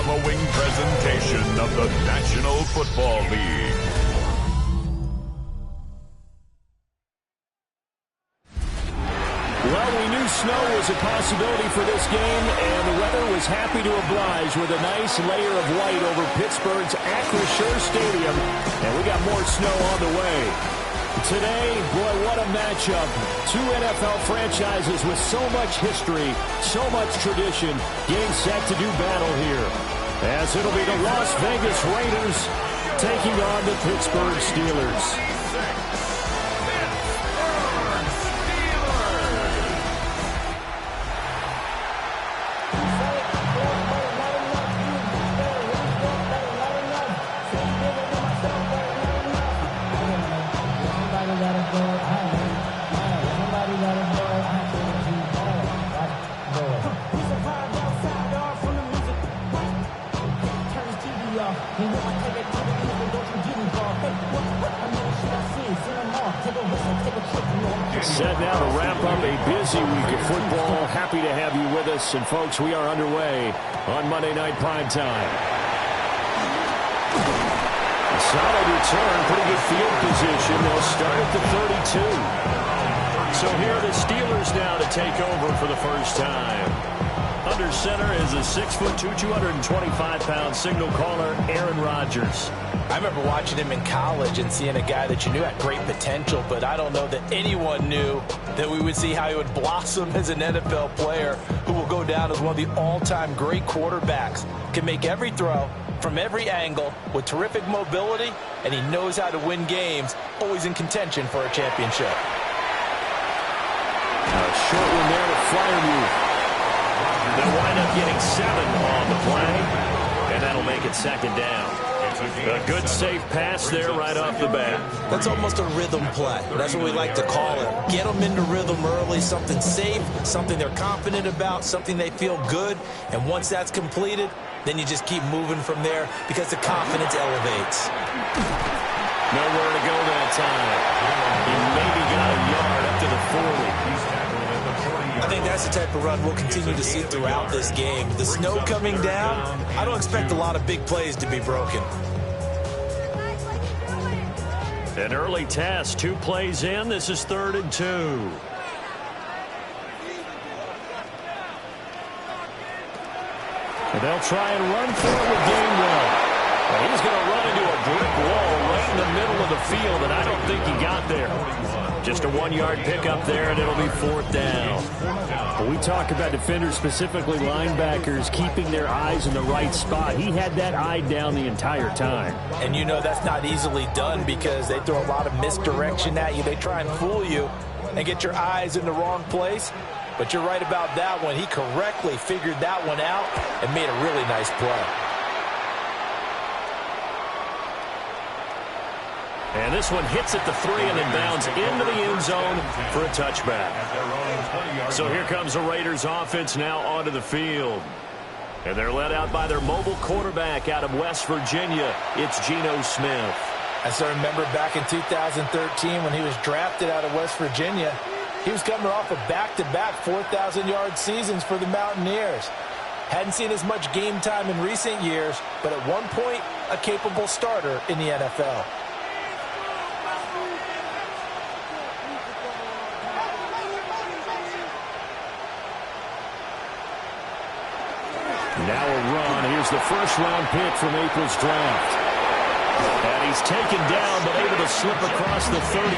following presentation of the National Football League. Well, we knew snow was a possibility for this game, and the weather was happy to oblige with a nice layer of white over Pittsburgh's Acrisure Stadium, and we got more snow on the way. Today, boy, what a matchup. Two NFL franchises with so much history, so much tradition, getting set to do battle here. As it'll be the Las Vegas Raiders taking on the Pittsburgh Steelers. Set now to wrap up a busy week of football. Happy to have you with us. And, folks, we are underway on Monday Night Primetime. A solid return, pretty good field position. They'll start at the 32. So here are the Steelers now to take over for the first time. Under center is a 6'2", 225-pound signal caller, Aaron Rodgers. I remember watching him in college and seeing a guy that you knew had great potential, but I don't know that anyone knew that we would see how he would blossom as an NFL player who will go down as one of the all-time great quarterbacks. Can make every throw from every angle with terrific mobility, and he knows how to win games, always in contention for a championship. A short one there to Fryermuth. They'll wind up getting 7 on the play, and that'll make it second down. A good, safe pass there right off the bat. That's almost a rhythm play. That's what we like to call it. Get them into rhythm early, something safe, something they're confident about, something they feel good. And once that's completed, then you just keep moving from there because the confidence elevates. Nowhere to go that time. He maybe got a yard up to the 40. I think that's the type of run we'll continue to see throughout this game. The snow coming down, I don't expect a lot of big plays to be broken. An early test, 2 plays in. This is 3rd and 2. And they'll try and run for it with Gainwell. Well, he's going to run into a brick wall right in the middle of the field, and I don't think he got there. Just a 1-yard pickup there, and it'll be 4th down. But we talk about defenders, specifically linebackers, keeping their eyes in the right spot. He had that eye down the entire time. And you know that's not easily done because they throw a lot of misdirection at you. They try and fool you and get your eyes in the wrong place. But you're right about that one. He correctly figured that one out and made a really nice play. And this one hits at the 3 and then bounds into the end zone for a touchback. So here comes the Raiders offense now onto the field. And they're led out by their mobile quarterback out of West Virginia. It's Geno Smith. As I remember back in 2013 when he was drafted out of West Virginia, he was coming off of back-to-back 4,000-yard seasons for the Mountaineers. Hadn't seen as much game time in recent years, but at one point, a capable starter in the NFL. Now a run. Here's the first-round pick from April's draft. And he's taken down, but able to slip across the 35.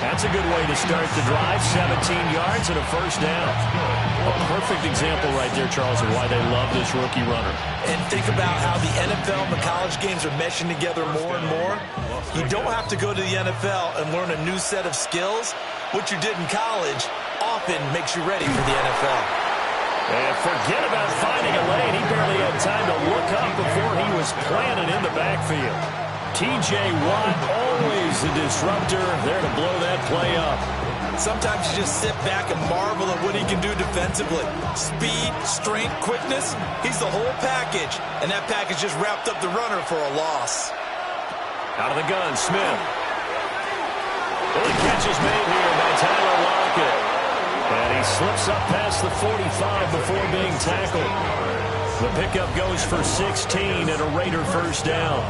That's a good way to start the drive. 17 yards and a first down. A perfect example right there, Charles, of why they love this rookie runner. And think about how the NFL and the college games are meshing together more and more. You don't have to go to the NFL and learn a new set of skills. What you did in college often makes you ready for the NFL. And forget about finding a lane. He barely had time to look up before he was planted in the backfield. T.J. Watt, always the disruptor, there to blow that play up. Sometimes you just sit back and marvel at what he can do defensively. Speed, strength, quickness, he's the whole package. And that package just wrapped up the runner for a loss. Out of the gun, Smith. Well, the catch is made here by Tyler Lockett. And he slips up past the 45 before being tackled. The pickup goes for 16 and a Raider first down.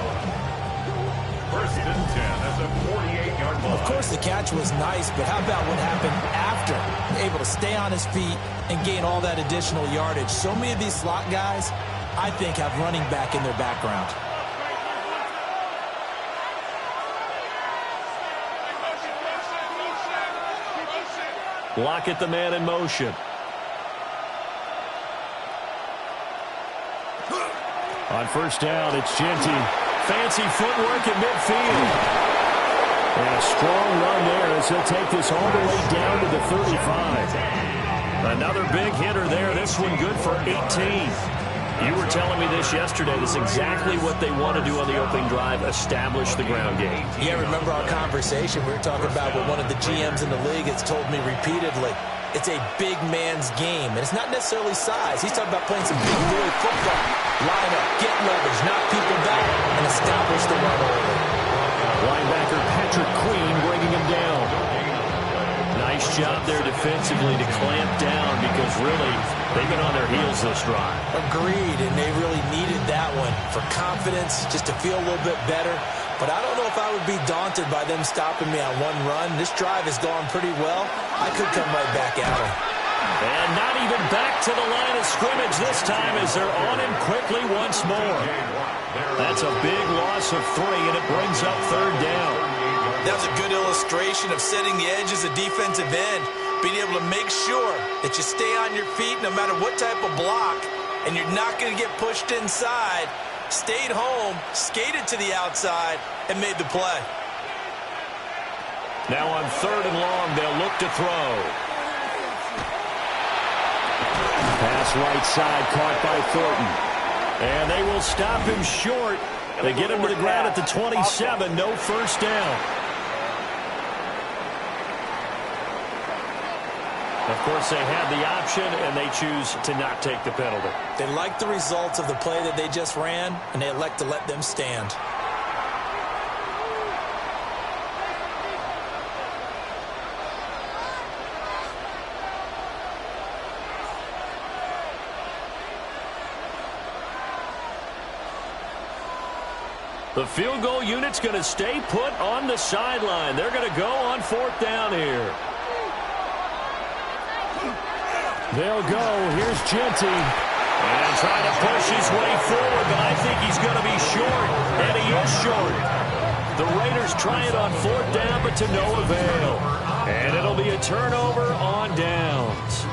First and 10 at the 48-yard line. Of course, the catch was nice, but how about what happened after? Able to stay on his feet and gain all that additional yardage. So many of these slot guys, I think, have running back in their background. Lockett, the man in motion. On first down, it's Genty. Fancy footwork in midfield. And a strong run there as he'll take this all the way down to the 35. Another big hitter there. This one good for 18. You were telling me this yesterday. This is exactly what they want to do on the opening drive, establish the ground game. Yeah, remember our conversation we were talking about with one of the GMs in the league has told me repeatedly. It's a big man's game, and it's not necessarily size. He's talking about playing some big boy football. Line up, get leverage, knock people back, and establish the run early. Linebacker Patrick Queen bringing him down. Nice job there defensively to clamp down because really they've been on their heels this drive. Agreed, and they really needed that one for confidence, just to feel a little bit better. But I don't know if I would be daunted by them stopping me on one run. This drive has gone pretty well. I could come right back at them. And not even back to the line of scrimmage this time as they're on him quickly once more. That's a big loss of 3, and it brings up third down. That was a good illustration of setting the edge as a defensive end, being able to make sure that you stay on your feet no matter what type of block, and you're not going to get pushed inside. Stayed home, skated to the outside, and made the play. Now on third and long, they'll look to throw. Pass right side, caught by Thornton. And they will stop him short. They get him to the ground at the 27, no first down. Of course, they had the option, and they choose to not take the penalty. They like the results of the play that they just ran, and they elect to let them stand. The field goal unit's going to stay put on the sideline. They're going to go on fourth down here. They'll go. Here's Genty. And trying to push his way forward, but I think he's going to be short. And he is short. The Raiders try it on fourth down, but to no avail. And it'll be a turnover on downs.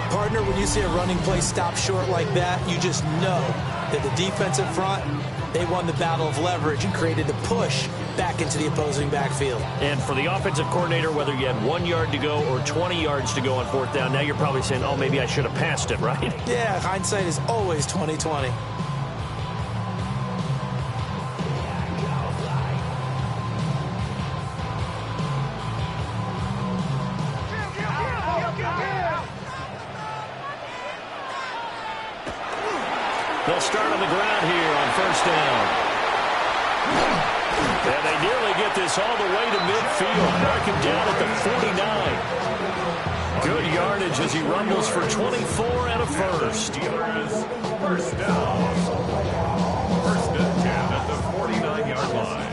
Partner, when you see a running play stop short like that, you just know that the defensive front, they won the battle of leverage and created the push back into the opposing backfield. And for the offensive coordinator, whether you had 1 yard to go or 20 yards to go on fourth down, now you're probably saying, oh, maybe I should have passed it, right? Yeah, hindsight is always 20/20. They'll start on the ground here on first down. And they nearly get this all the way to midfield. Mark him down at the 49. Good yardage as he rumbles for 24 and a first. First down. First and 10 at the 49-yard line.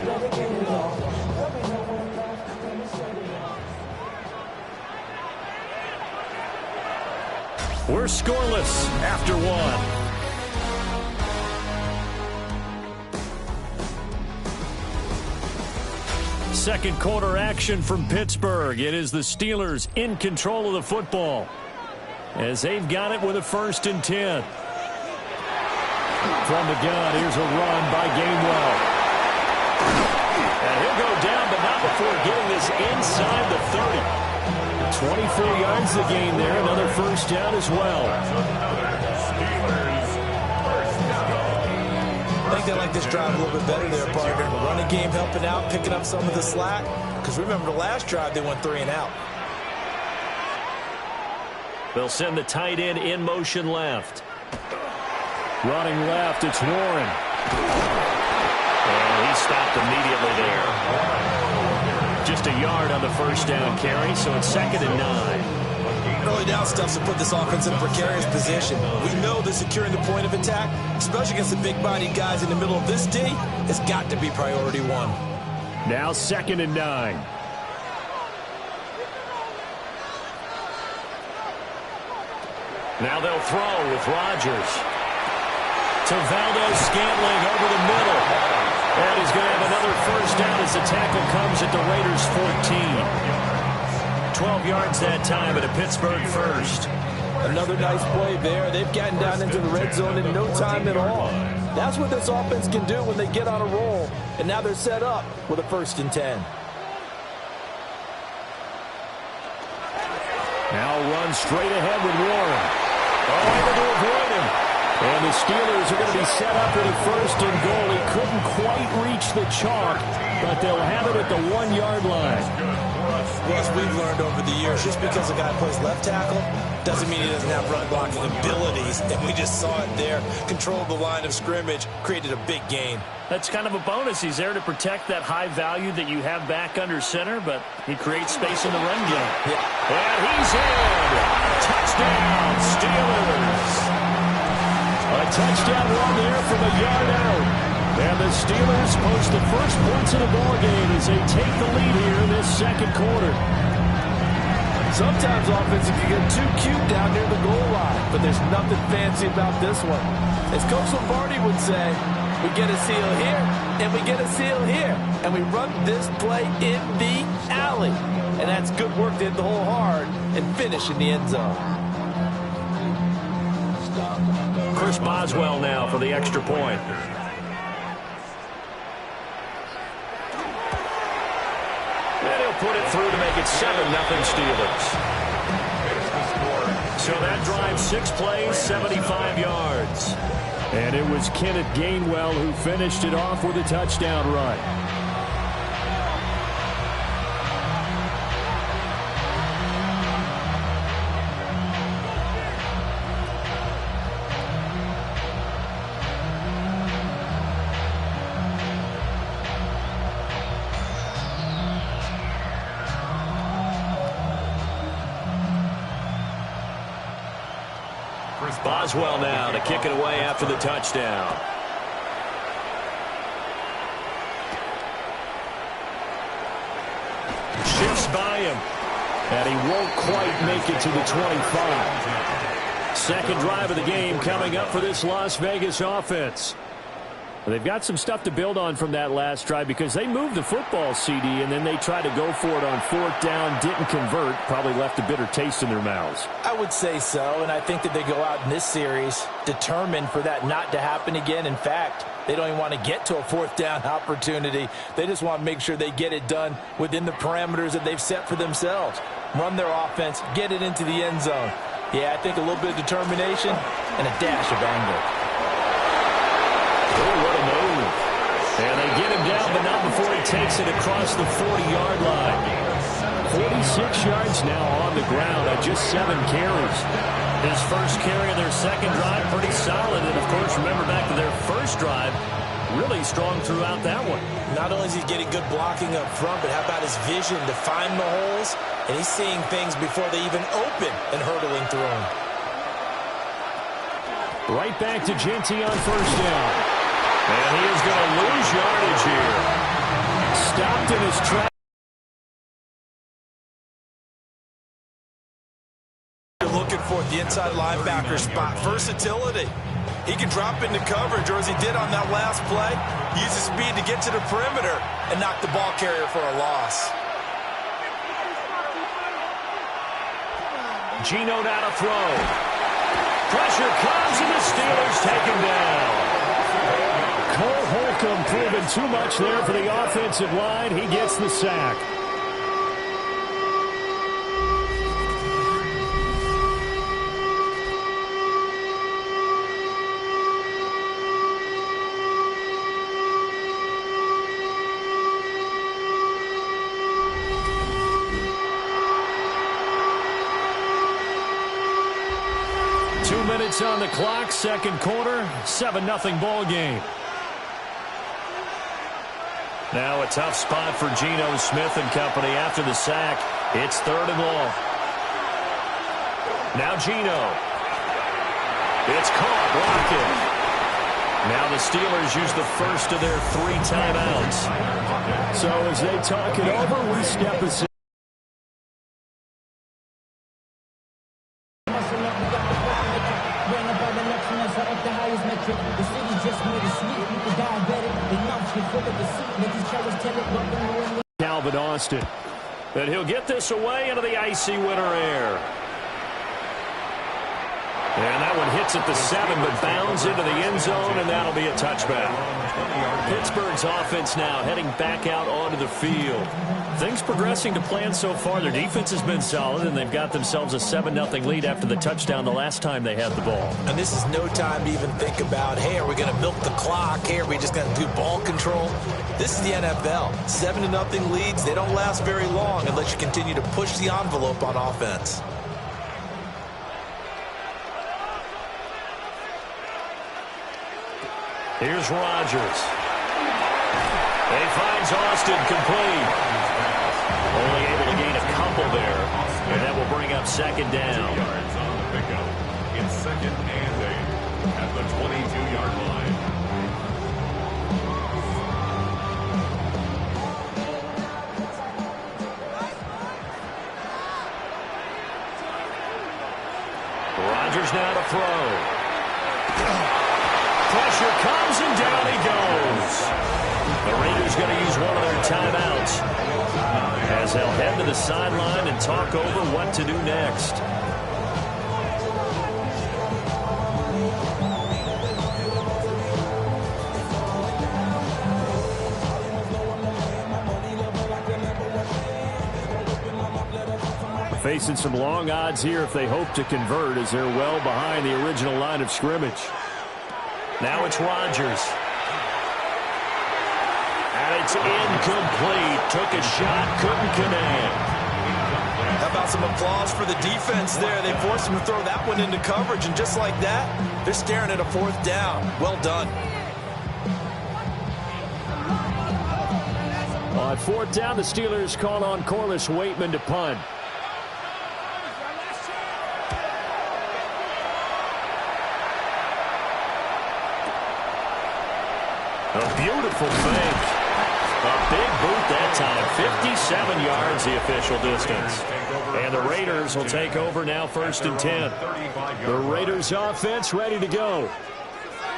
We're scoreless after one. Second quarter action from Pittsburgh. It is the Steelers in control of the football as they've got it with a 1st and 10. From the gun, here's a run by Gainwell. And he'll go down, but not before getting this inside the 30. 24 yards the gain there. Another first down as well. I think they like this drive a little bit better there, partner. Running game helping out, picking up some of the slack. Because remember the last drive, they went 3 and out. They'll send the tight end in motion left. Running left, it's Warren. And he stopped immediately there. Just a yard on the first down carry, so it's 2nd and 9. early down stuff to put this offense in a precarious position. We know that securing the point of attack, especially against the big-bodied guys in the middle of this D, has got to be priority one. Now 2nd and 9. Now they'll throw with Rodgers. To Valdez-Scantling over the middle. And he's going to have another first down as the tackle comes at the Raiders' 14. 12 yards that time at a Pittsburgh first. Another nice play there. They've gotten down into the red zone in no time at all. That's what this offense can do when they get on a roll. And now they're set up with a 1st and 10. Now run straight ahead with Warren. Able to avoid him. And the Steelers are going to be set up with a 1st and goal. He couldn't quite reach the chalk, but they'll have it at the 1-yard line. Well, as we've learned over the years, just because a guy plays left tackle doesn't mean he doesn't have run blocking abilities. And we just saw it there. Controlled the line of scrimmage, created a big gain. That's kind of a bonus. He's there to protect that high value that you have back under center, but he creates space in the run game. Yeah. And he's in. Touchdown, Steelers. A touchdown run there from a yard out. And the Steelers post the first points of the ballgame as they take the lead here in this 2nd quarter. Sometimes offenses can get too cute down near the goal line, but there's nothing fancy about this one. As Coach Lombardi would say, we get a seal here, and we get a seal here, and we run this play in the alley. And that's good work to hit the hole hard and finish in the end zone. Chris Boswell now for the extra point. And he'll put it through to make it 7-0 Steelers. So that drive 6 plays, 75 yards. And it was Kenneth Gainwell who finished it off with a touchdown run. Boswell now to kick it away after the touchdown. Shifts by him. And he won't quite make it to the 25. 2nd drive of the game coming up for this Las Vegas offense. They've got some stuff to build on from that last drive because they moved the football, CD, and then they tried to go for it on 4th down, didn't convert, probably left a bitter taste in their mouths. I would say so, and I think that they go out in this series determined for that not to happen again. In fact, they don't even want to get to a 4th down opportunity. They just want to make sure they get it done within the parameters that they've set for themselves. Run their offense, get it into the end zone. Yeah, I think a little bit of determination and a dash of anger. Oh, what a move. And they get him down, but not before he takes it across the 40-yard line. 46 yards now on the ground at just 7 carries. His first carry of their 2nd drive, pretty solid. And, of course, remember back to their first drive, really strong throughout that one. Not only is he getting good blocking up front, but how about his vision to find the holes? And he's seeing things before they even open and hurdling through them. Right back to Genty on 1st down. And he is going to lose yardage here. Stopped in his tracks. You're looking for the inside linebacker spot. Versatility. He can drop into coverage, or as he did on that last play, use his speed to get to the perimeter and knock the ball carrier for a loss. Geno now to throw. Pressure comes, and the Steelers take him down. Cole Holcomb proving too much there for the offensive line. He gets the sack. On the clock, 2nd quarter, 7-0 ball game. Now a tough spot for Geno Smith and company after the sack. It's 3rd and long. Now Geno. It's caught, blocking. Now the Steelers use the first of their 3 timeouts. So as they talk it over, we step aside. Calvin Austin. But he'll get this away into the icy winter air. And that one hits at the 7, but bounds into the end zone, and that'll be a touchback. Pittsburgh's offense now heading back out onto the field. Things progressing to plan so far. Their defense has been solid, and they've got themselves a 7-0 lead after the touchdown the last time they had the ball. And this is no time to even think about, hey, are we going to milk the clock? Hey, are we just going to do ball control? This is the NFL. 7-0 leads, they don't last very long unless you continue to push the envelope on offense. Here's Rodgers. He finds Austin complete. Only able to gain a couple there. And that will bring up second down. Yards on the pickup. It's 2nd and 8 at the 22-yard line. Rodgers now to throw. Pressure comes, and down he goes. The Raiders going to use one of their timeouts as they'll head to the sideline and talk over what to do next. Facing some long odds here if they hope to convert, as they're well behind the original line of scrimmage. Now it's Rodgers. And it's incomplete. Took a shot, couldn't connect. How about some applause for the defense there? They forced him to throw that one into coverage, and just like that, they're staring at a 4th down. Well done. On 4th down, the Steelers call on Corliss Waitman to punt. A beautiful fake. A big boot that time. 57 yards, the official distance. And the Raiders will take over now, 1st and 10. The Raiders offense ready to go.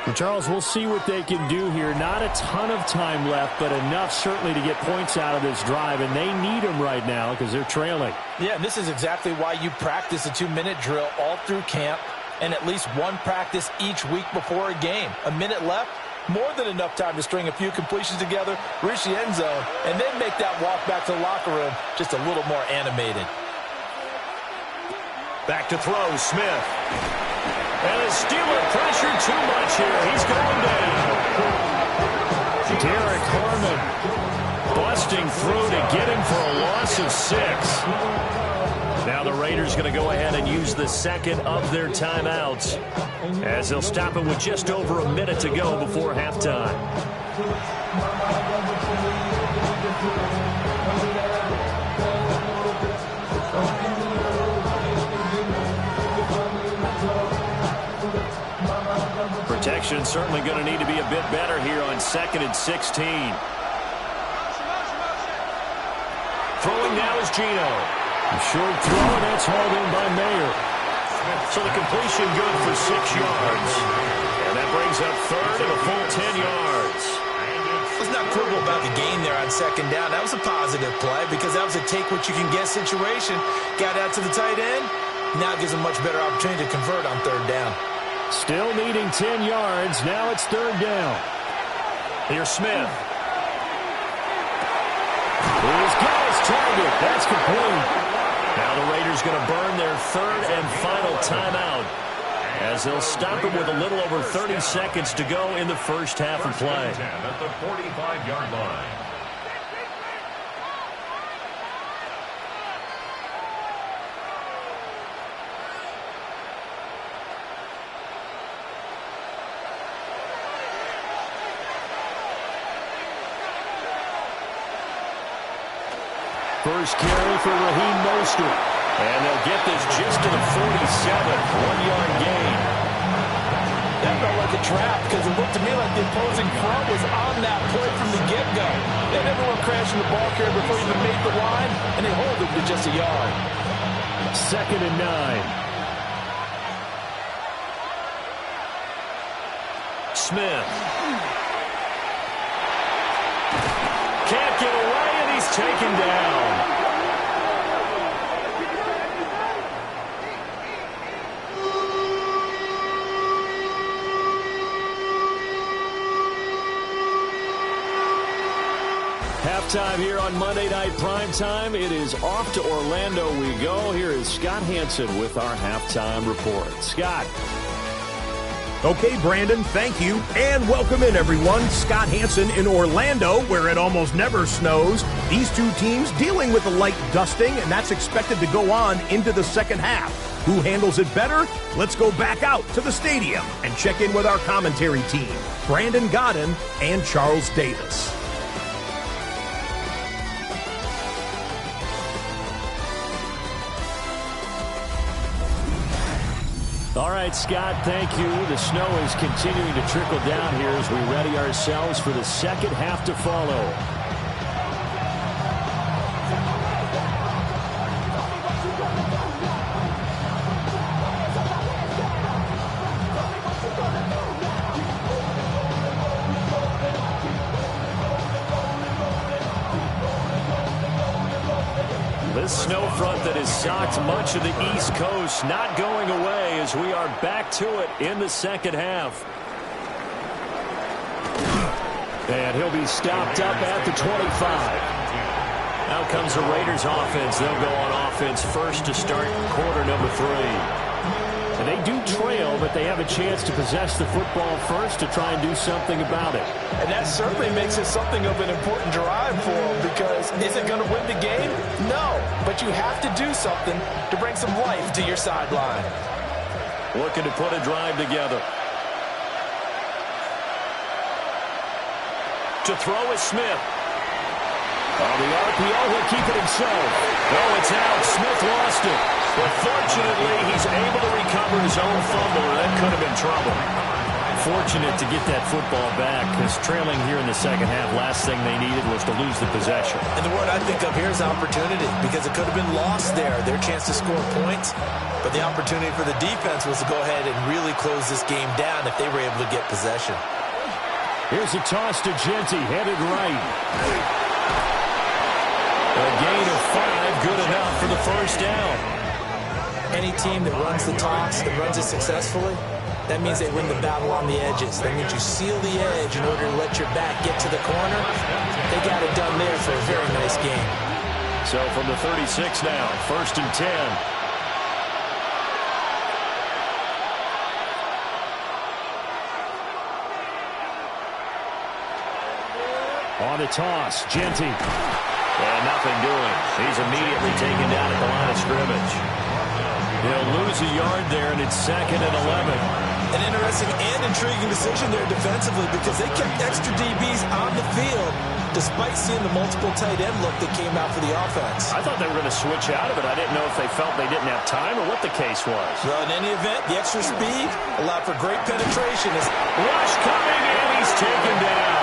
And Charles, we'll see what they can do here. Not a ton of time left, but enough certainly to get points out of this drive. And they need them right now because they're trailing. Yeah, and this is exactly why you practice a 2-minute drill all through camp and at least one practice each week before a game. A minute left. More than enough time to string a few completions together, reach the end zone, and then make that walk back to the locker room just a little more animated. Back to throw, Smith. And the Steeler pressure too much here. He's going down. Derek Harmon busting through to get him for a loss of 6. Now the Raiders going to go ahead and use the 2nd of their timeouts as they'll stop it with just over a minute to go before halftime. Protection certainly going to need to be a bit better here on 2nd and 16. Throwing now is Geno. A short throw, and that's hauled in by Mayer. So the completion good for 6 yards. And that brings up 3rd and a full 10 yards. Let's not quibble about the gain there on 2nd down. That was a positive play because that was a take-what-you-can-get situation. Got out to the tight end. Now gives a much better opportunity to convert on 3rd down. Still needing 10 yards. Now it's 3rd down. Here's Smith. He's got his target. That's complete. Now the Raiders going to burn their 3rd and final timeout as they'll stop it with a little over 30 seconds to go in the first half of play. At the 45-yard line. First carry for Raheem Mostert. And they'll get this just to the 47, 1-yard gain. That felt like a trap because it looked to me like the opposing front was on that play from the get-go. They had everyone crashing the ball carrier before he even made the line, and they hold it to just a yard. 2nd and 9. Smith. Can't get away, and he's taken down. Halftime here on Monday Night Primetime. It is off to Orlando we go. Here is Scott Hansen with our halftime report. Scott. Okay, Brandon, thank you, and welcome in, everyone. Scott Hansen in Orlando, where it almost never snows. These two teams dealing with a light dusting, and that's expected to go on into the second half. Who handles it better? Let's go back out to the stadium and check in with our commentary team, Brandon Godden and Charles Davis. All right, Scott, thank you. The snow is continuing to trickle down here as we ready ourselves for the second half to follow. This snow front that has socked much of the East Coast not going away as we are back to it in the second half. And he'll be stopped up at the 25. Now comes the Raiders offense. They'll go on offense first to start quarter number 3. And they do trail, but they have a chance to possess the football first to try and do something about it. And that certainly makes it something of an important drive for them because is it going to win the game? No, but you have to do something to bring some life to your sideline. Looking to put a drive together. To throw is Smith. On the RPO, he'll keep it himself. Oh, it's out. Smith lost it. But fortunately, he's able to recover his own fumble, or that could have been trouble. Fortunate to get that football back, because trailing here in the second half, last thing they needed was to lose the possession. And the word I think of here is opportunity, because it could have been lost there, their chance to score points. But the opportunity for the defense was to go ahead and really close this game down if they were able to get possession. Here's a toss to Genty, headed right. A gain of 5, good enough for the first down. Any team that runs the toss, that runs it successfully, that means they win the battle on the edges. That means you seal the edge in order to let your back get to the corner. They got it done there for a very nice game. So from the 36 now, 1st and 10. On the toss, Genty. And nothing doing. He's immediately taken down at the line of scrimmage. They'll lose a yard there, and it's 2nd and 11. An interesting and intriguing decision there defensively because they kept extra DBs on the field despite seeing the multiple tight end look that came out for the offense. I thought they were going to switch out of it. I didn't know if they felt they didn't have time or what the case was. Well, in any event, the extra speed allowed for great penetration. Rush coming in, he's taken down.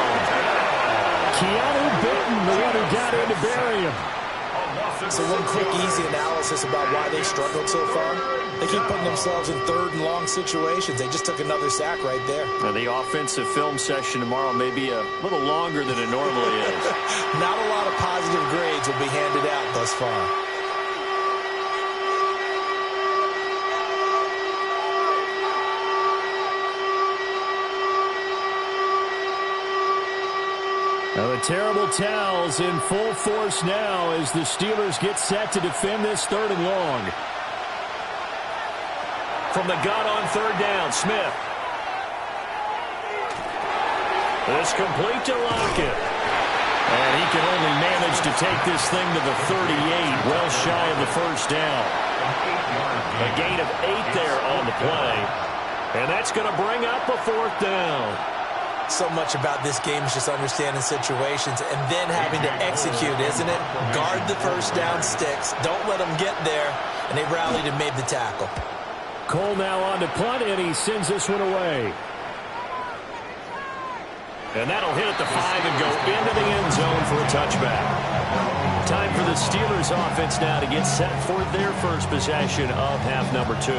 Keanu Benton, the one who got in to bury him. So one quick, easy analysis about why they struggled so far. They keep putting themselves in 3rd and long situations. They just took another sack right there. Now, the offensive film session tomorrow may be a little longer than it normally is. Not a lot of positive grades will be handed out thus far. Now the terrible towels in full force now as the Steelers get set to defend this 3rd and long. From the gun on 3rd down, Smith. It's complete to Lockett. And he can only manage to take this thing to the 38, well shy of the first down. A gain of 8 there on the play. And that's going to bring up a 4th down. So much about this game is just understanding situations and then having to execute, isn't it? Guard the first down sticks. Don't let them get there. and they rallied and made the tackle. Cole now on to punt, and he sends this one away. And that'll hit at the 5 and go into the end zone for a touchback. Time for the Steelers offense now to get set for their first possession of half number 2.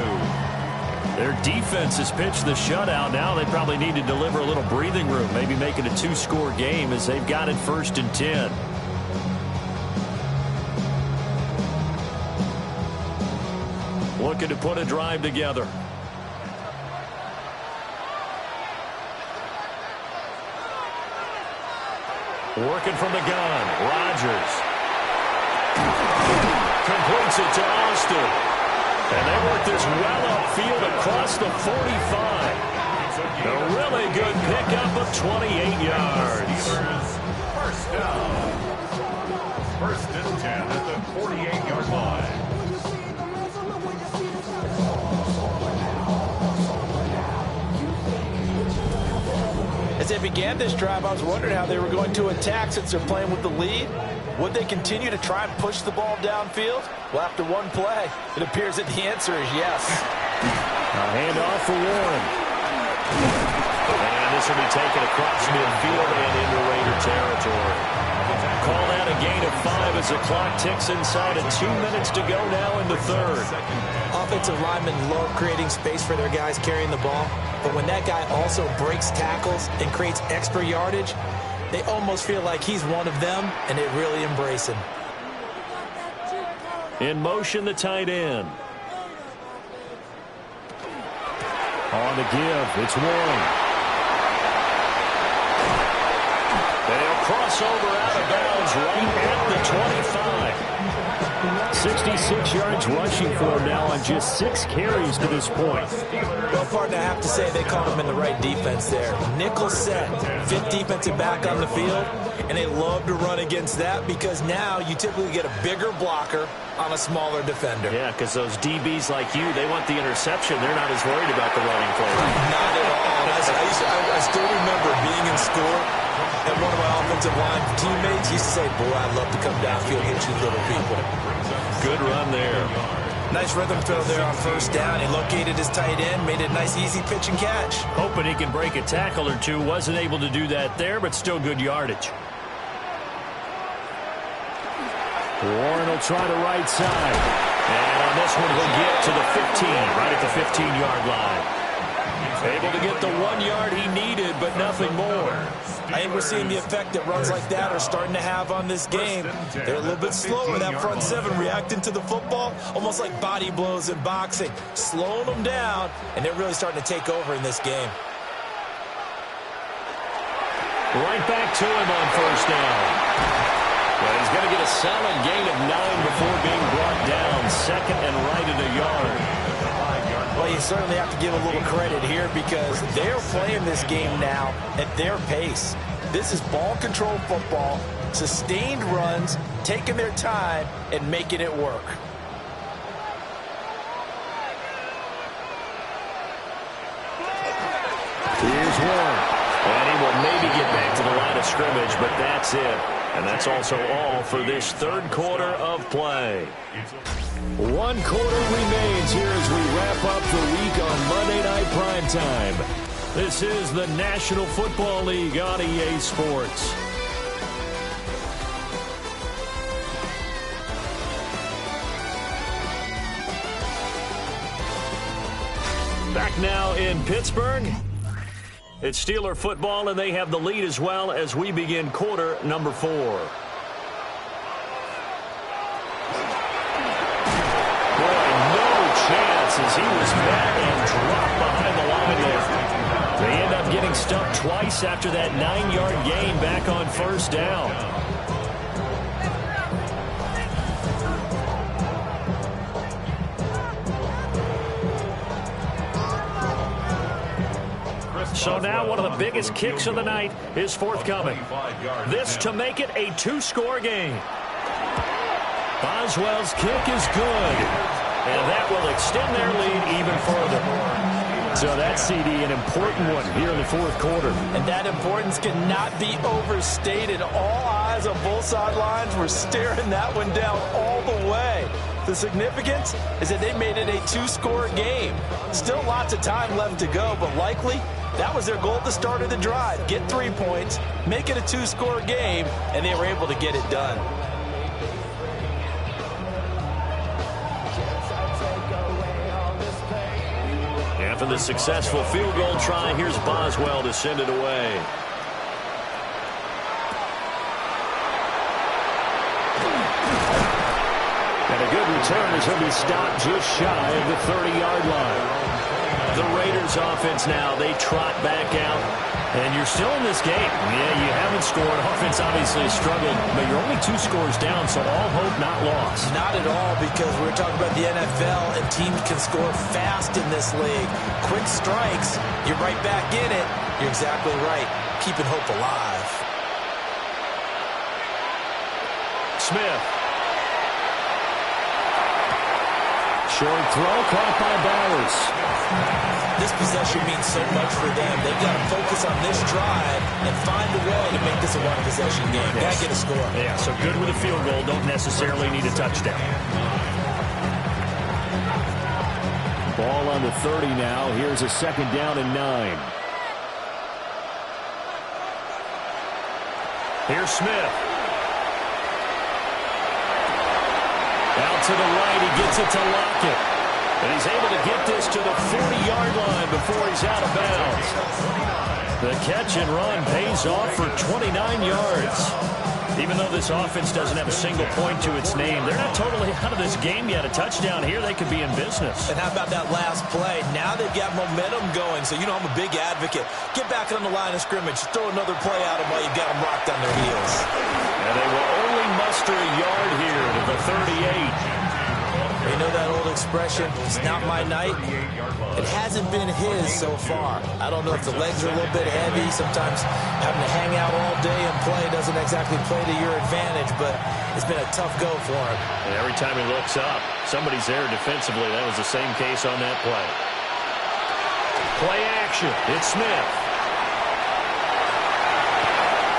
Their defense has pitched the shutout. Now they probably need to deliver a little breathing room, maybe make it a 2-score game as they've got it 1st and 10. Looking to put a drive together. Working from the gun, Rodgers. Completes it to Austin. And they work this well upfield across the 45. A really good pickup of 28 yards. First down. 1st and 10 at the 48-yard line. As they began this drive, I was wondering how they were going to attack since they're playing with the lead. Would they continue to try and push the ball downfield? Well, after one play, it appears that the answer is yes. A handoff for Warren. And this will be taken across midfield and into Raider territory. Call that a gain of 5 as the clock ticks inside of 2 minutes to go now in the 3rd. Offensive linemen love creating space for their guys carrying the ball, but when that guy also breaks tackles and creates extra yardage, they almost feel like he's one of them, and they really embrace him. In motion, the tight end. On the give, it's Warren. They'll cross over out of bounds right at the 25. 66 yards rushing for him now on just 6 carries to this point. Well, partner, I have to say they caught him in the right defense there. Nickel set, 5th defensive back on the field, and they love to run against that because now you typically get a bigger blocker on a smaller defender. Yeah, because those DBs like you, they want the interception. They're not as worried about the running play. Not at all. I still remember being in school, and one of my offensive line teammates used to say, boy, I'd love to come downfield and hit you little people. Good run there. Nice rhythm throw there on 1st down. He located his tight end, made it a nice, easy pitch and catch. Hoping he can break a tackle or two. Wasn't able to do that there, but still good yardage. Warren will try the right side. And on this one, he'll get to the 15, right at the 15-yard line. Able to get the 1 yard he needed, but nothing more. I think we're seeing the effect that runs like that are starting to have on this game. They're a little bit slower, that front 7, reacting to the football, almost like body blows in boxing, slowing them down, and they're really starting to take over in this game. Right back to him on 1st down. Well, he's going to get a solid gain of 9 before being brought down, 2nd and right at a yard. Well, you certainly have to give a little credit here because they're playing this game now at their pace. This is ball control football, sustained runs, taking their time, and making it work. Here's Warren. And he will maybe get back to the line of scrimmage, but that's it. And that's also all for this 3rd quarter of play. 1 quarter remains here as we wrap up the week on Monday Night Primetime. This is the National Football League on EA Sports. Back now in Pittsburgh. It's Steeler football, and they have the lead as well as we begin quarter number 4. As he was met and dropped behind the line there. They end up getting stumped twice after that 9-yard gain back on 1st down. So now one of the biggest kicks of the night is forthcoming. This to make it a 2-score game. Boswell's kick is good. And that will extend their lead even further. So that, CD, an important one here in the 4th quarter. And that importance cannot be overstated. All eyes on both sidelines were staring that one down all the way. The significance is that they made it a two-score game. Still lots of time left to go, but likely that was their goal at the start of the drive. Get 3 points, make it a two-score game, and they were able to get it done. After the successful field goal try, here's Boswell to send it away. And a good return as he'll be stopped just shy of the 30-yard line. The Raiders offense now, they trot back out. And you're still in this game. Yeah, you haven't scored. Offense obviously struggled, but you're only 2 scores down, so all hope not lost. Not at all, because we're talking about the NFL, and teams can score fast in this league. Quick strikes, you're right back in it. You're exactly right. Keeping hope alive. Smith. Short throw caught by Bowers. This possession means so much for them. They've got to focus on this drive and find a way to make this a one-possession game. Yes. Got to get a score. Yeah, so good with a field goal. Don't necessarily need a touchdown. Ball on the 30 now. Here's a 2nd down and 9. Here's Smith. Out to the right. He gets it to Lockett. And he's able to get this to the 40-yard line before he's out of bounds. The catch and run pays off for 29 yards. Even though this offense doesn't have a single point to its name, they're not totally out of this game yet. A touchdown here, they could be in business. And how about that last play? Now they've got momentum going, so you know I'm a big advocate. Get back on the line of scrimmage. Throw another play at them while you've got them locked on their heels. And they will only muster a yard here to the 38. You know that old expression, it's not my night? It hasn't been his so far. I don't know if the legs are a little bit heavy. Sometimes having to hang out all day and play doesn't exactly play to your advantage, but it's been a tough go for him. And every time he looks up, somebody's there defensively. That was the same case on that play. Play action. It's Smith.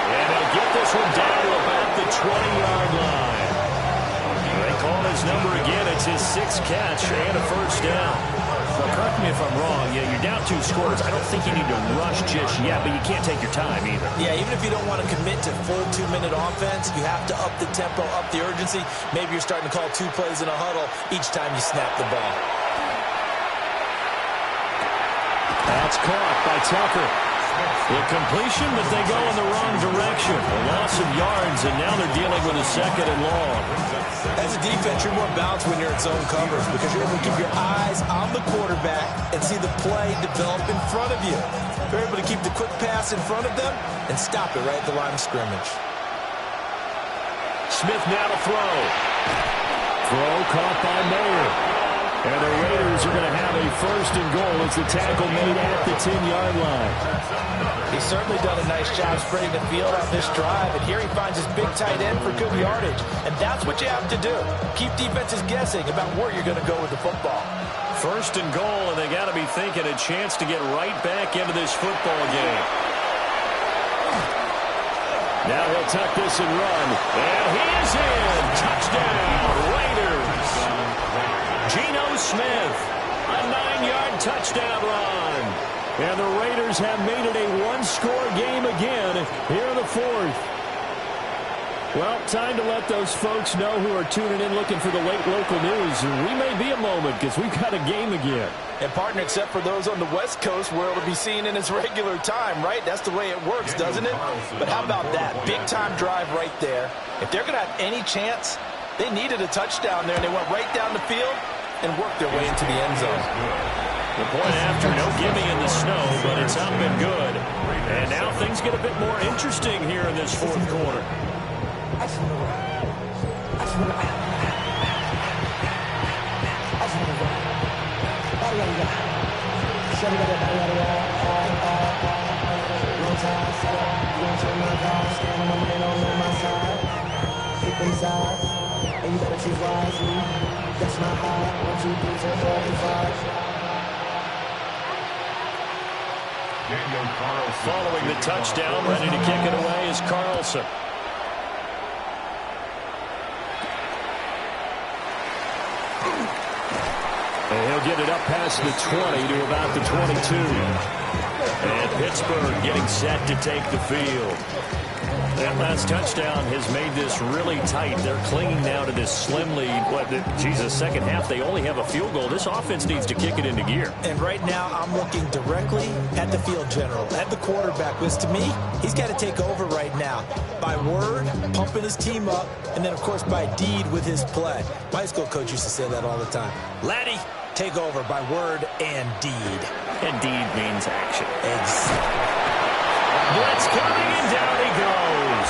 And they'll get this one down to about the 20-yard line. They call his number again. It's his 6th catch and a 1st down. Well, correct me if I'm wrong. Yeah, you're down 2 scores. I don't think you need to rush just yet, but you can't take your time either. Yeah, even if you don't want to commit to full 2-minute offense, you have to up the tempo, up the urgency. Maybe you're starting to call 2 plays in a huddle each time you snap the ball. That's caught by Tucker. The completion, but they go in the wrong direction. A loss of yards, and now they're dealing with a 2nd and long. As a defense, you're more balanced when you're in zone coverage because you're able to keep your eyes on the quarterback and see the play develop in front of you. You're able to keep the quick pass in front of them and stop it right at the line of scrimmage. Smith now to throw. Throw caught by Mayer. And the Raiders are going to have a 1st and goal as the tackle made at the 10-yard line. He's certainly done a nice job spreading the field on this drive, and here he finds his big tight end for good yardage. And that's what you have to do. Keep defenses guessing about where you're going to go with the football. 1st and goal, and they got to be thinking a chance to get right back into this football game. Now he'll tuck this and run. And he is in. Touchdown, Raiders. Geno Smith, a 9-yard touchdown run. And the Raiders have made it a 1-score game again here in the 4th. Well, time to let those folks know who are tuning in looking for the late local news. We may be a moment because we've got a game again. And, partner, except for those on the West Coast where it'll be seen in its regular time, right? That's the way it works, doesn't it? But how about that? Big-time drive right there. If they're going to have any chance, they needed a touchdown there, and they went right down the field and worked their way into the end zone. The point after, no giving in the snow, but it's not been good. And now things get a bit more interesting here in this 4th quarter. Following the touchdown, ready to kick it away is Carlson. they'll get it up past the 20 to about the 22. And Pittsburgh getting set to take the field. That last touchdown has made this really tight. They're clinging now to this slim lead. Second half, they only have a field goal. This offense needs to kick it into gear. And right now, I'm looking directly at the field general, at the quarterback, which to me, he's got to take over right now. By word, pumping his team up, and then, of course, by deed with his play. My high school coach used to say that all the time. Laddie, take over by word and deed. And deed means action. Exactly. Blitz coming, and down he goes.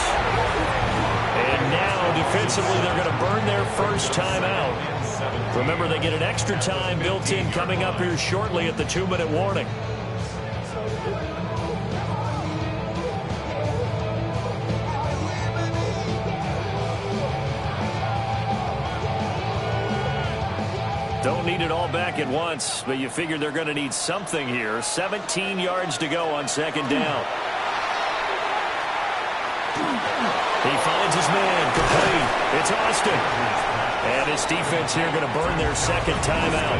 And now, defensively, they're going to burn their first time out. Remember, they get an extra time built in coming up here shortly at the 2-minute warning. Don't need it all back at once, but you figure they're going to need something here. 17 yards to go on second down. He finds his man, complete. It's Austin. And his defense here going to burn their second timeout.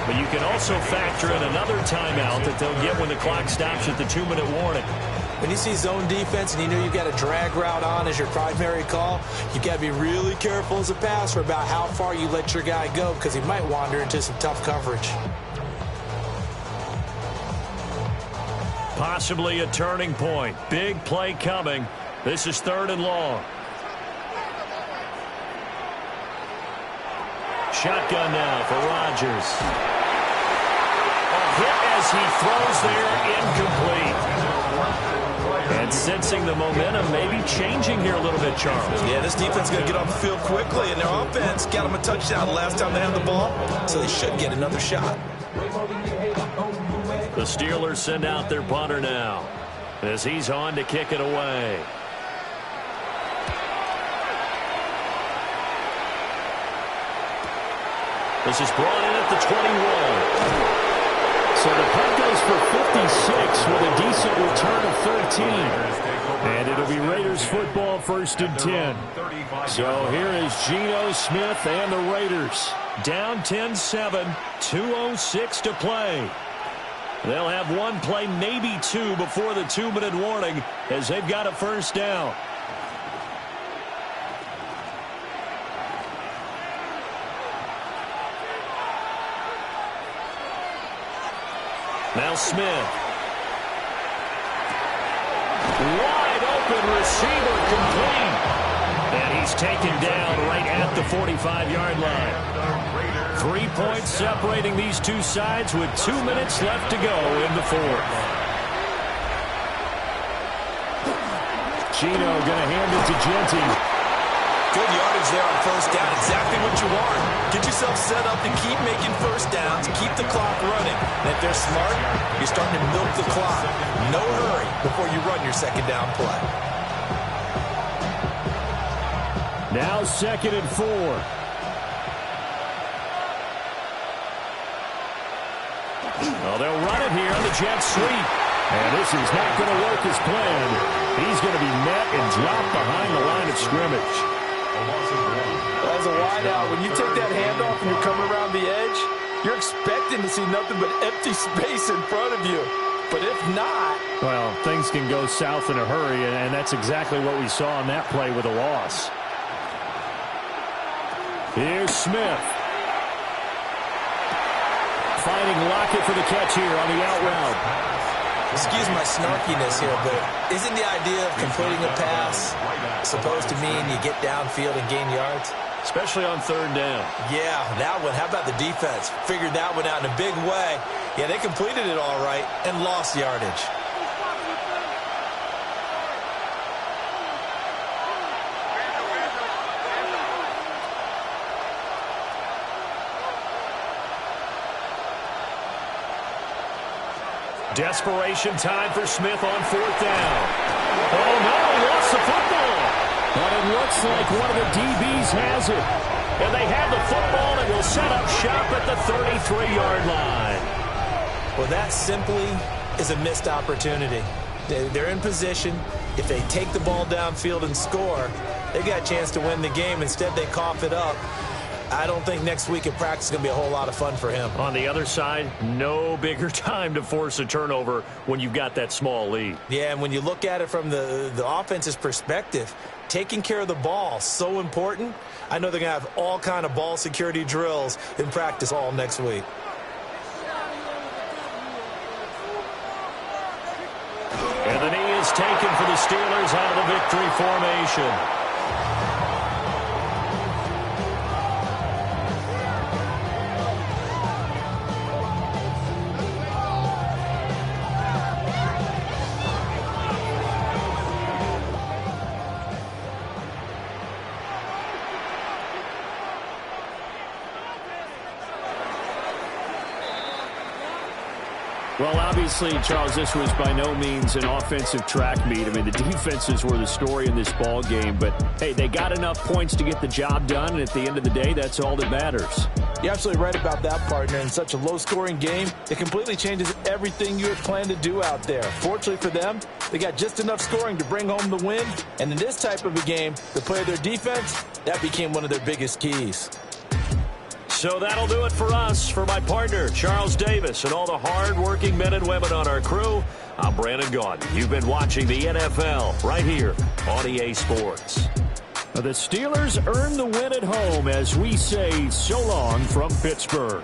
But you can also factor in another timeout that they'll get when the clock stops at the 2-minute warning. When you see zone defense and you know you've got a drag route on as your primary call, you've got to be really careful as a passer about how far you let your guy go because he might wander into some tough coverage. Possibly a turning point. Big play coming. This is 3rd and long. Shotgun now for Rodgers. A hit as he throws there, incomplete. And sensing the momentum maybe changing here a little bit, Charles. Yeah, this defense is going to get off the field quickly, and their offense got them a touchdown the last time they had the ball, so they should get another shot. The Steelers send out their punter now as he's on to kick it away. This is brought in at the 21. So the punt goes for 56 with a decent return of 13. And it'll be Raiders football 1st and 10. So here is Geno Smith and the Raiders. Down 10-7, 2:06 to play. They'll have one play, maybe two, before the 2-minute warning as they've got a first down. Now Smith. Wide open receiver complete. And he's taken down right at the 45-yard line. 3 points separating these two sides with 2 minutes left to go in the 4th. Geno going to hand it to Genty. Good yardage there on first down. Exactly what you want. Get yourself set up to keep making first downs, keep the clock running. And if they're smart, you're starting to milk the clock. No hurry before you run your second down play. Now 2nd and 4. Well, they'll run it here on the jet sweep. And this is not going to work as planned. He's going to be met and dropped behind the line of scrimmage. As a wideout, when you take that handoff and you're coming around the edge, you're expecting to see nothing but empty space in front of you. But if not... Well, things can go south in a hurry, and that's exactly what we saw on that play with a loss. Here's Smith. Finding Lockett for the catch here on the out route. Excuse my snarkiness here, but isn't the idea of completing a pass supposed to mean you get downfield and gain yards? Especially on 3rd down. Yeah, that one. How about the defense? Figured that one out in a big way. Yeah, they completed it all right and lost yardage. Desperation time for Smith on 4th down. Oh, no, he lost the football. But it looks like one of the DBs has it. And they have the football and will set up shop at the 33-yard line. Well, that simply is a missed opportunity. They're in position. If they take the ball downfield and score, they've got a chance to win the game. Instead, they cough it up. I don't think next week at practice is going to be a whole lot of fun for him. On the other side, no bigger time to force a turnover when you've got that small lead. Yeah, and when you look at it from the offense's perspective, taking care of the ball, so important. I know they're going to have all kind of ball security drills in practice all next week. And the knee is taken for the Steelers out of the victory formation. Well, obviously, Charles, this was by no means an offensive track meet. I mean, the defenses were the story in this ball game. But, hey, they got enough points to get the job done, and at the end of the day, that's all that matters. You're absolutely right about that, partner. In such a low-scoring game, it completely changes everything you had planned to do out there. Fortunately for them, they got just enough scoring to bring home the win. And in this type of a game, the play of their defense, that became one of their biggest keys. So that'll do it for us. For my partner, Charles Davis, and all the hard-working men and women on our crew, I'm Brandon Gaudin. You've been watching the NFL right here on EA Sports. The Steelers earn the win at home as we say so long from Pittsburgh.